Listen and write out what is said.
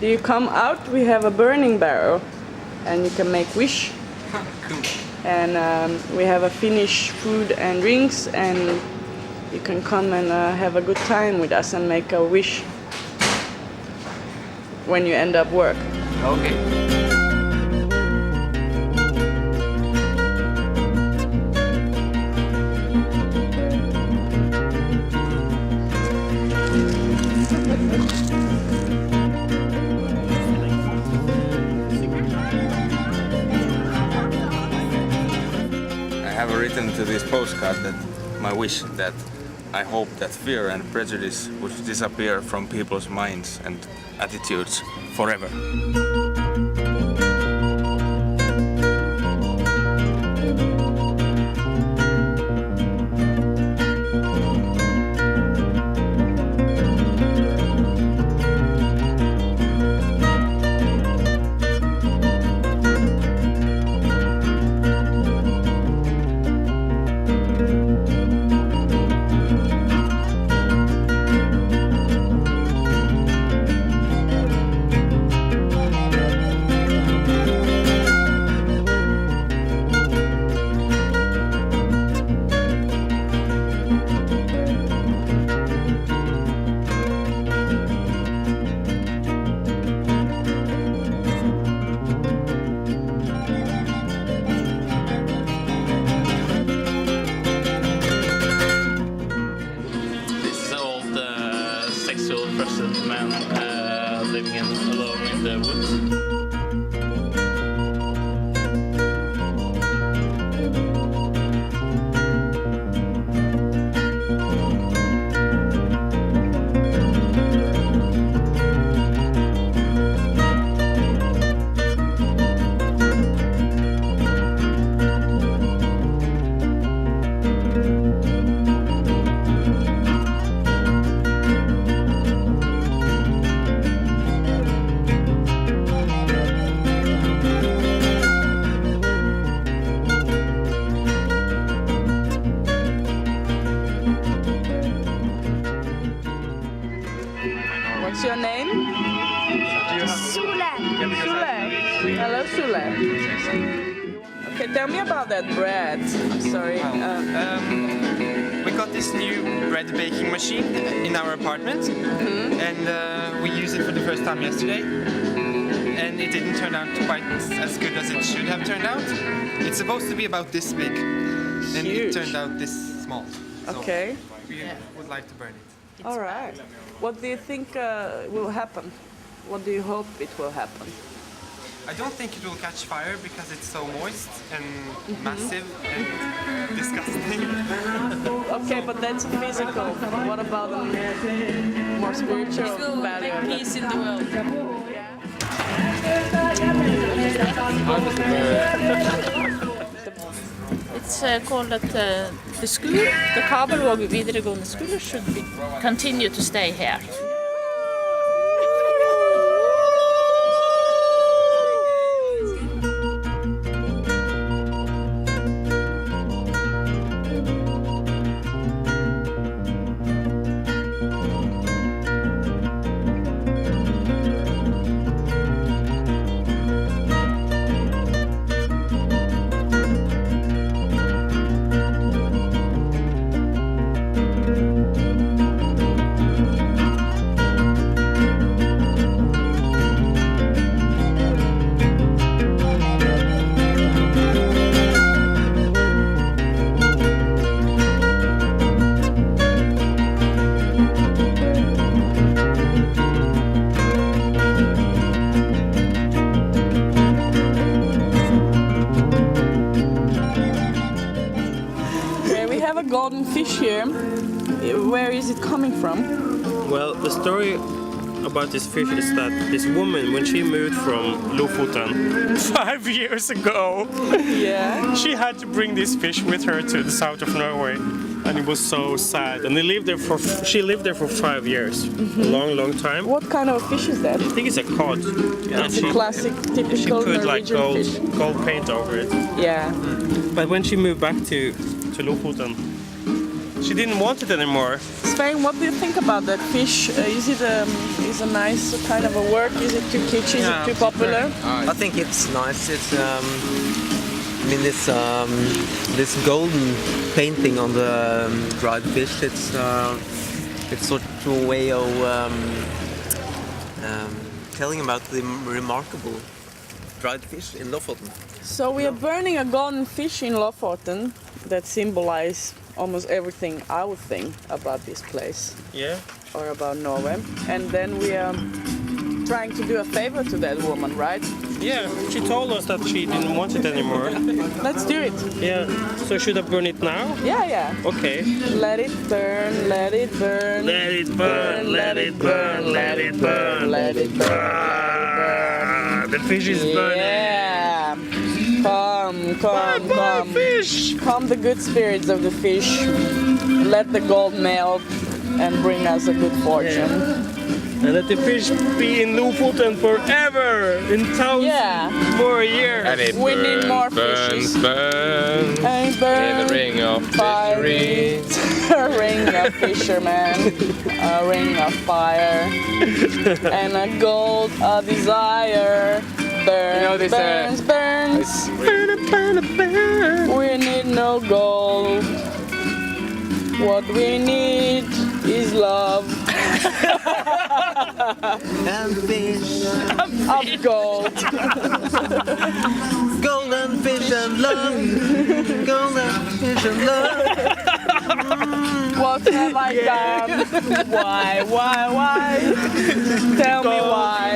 You come out, we have a burning barrel and you can make wish. Cool. And we have a Finnish food and drinks, and you can come and have a good time with us and make a wish when you end up work. Okay. Written to this postcard that my wish that I hope that fear and prejudice would disappear from people's minds and attitudes forever. What's your name? Svolvaær. Svolvaær. Hello, Svolvaær. Okay, tell me about that bread. I'm sorry. We got this new bread baking machine in our apartment, and we used it for the first time yesterday. And it didn't turn out quite as good as it should have turned out. It's supposed to be about this big, and it turned out this small. So Okay. we would like to burn it. All right. What do you think will happen? What do you hope it will happen? I don't think it will catch fire because it's so moist and massive and disgusting. Okay, but that's physical. What about the more spiritual value? Make peace in the world. It's called that the school, the Kabelvåg videregående school, should continue to stay here. have a golden fish here. Where is it coming from? Well, the story about this fish is that this woman, when she moved from Lofoten 5 years ago, Yeah. she had to bring this fish with her to the south of Norway, and it was so sad. And she lived there for 5 years, a long time. What kind of fish is that? I think it's a cod. And she Classic, she typical put like Norwegian fish. gold paint over it. Yeah. But when she moved back to Lofoten, she didn't want it anymore. Svein, what do you think about that fish? Is it a nice kind of a work? Is it too kitschy? Is it too popular? I think it's nice. It's I mean this golden painting on the dried fish. It's sort of a way of telling about the remarkable dried fish in Lofoten. So we are burning a golden fish in Lofoten that symbolize almost everything I would think about this place Yeah. or about Norway. And then we are trying to do a favor to that woman, right? Yeah, she told us that she didn't want it anymore. Let's do it. Yeah. So should I burn it now? Yeah. Okay. Let it burn, let it burn. Let it burn, let it burn, let it burn, let it burn. The fish is burning. Yeah. Come. Fish! Come the good spirits of the fish. Let the gold melt and bring us a good fortune. And let the fish be in Lofoten forever, in thousands more years. And it We need more fishes. burns And burn in the ring of fire. misery. A ring of fishermen, a ring of fire, and a gold, a desire. Burns, You know this, burns. We need no gold. What we need is love And fish, of gold. golden fish and love, golden fish and love. What have I done? Why? Tell me why.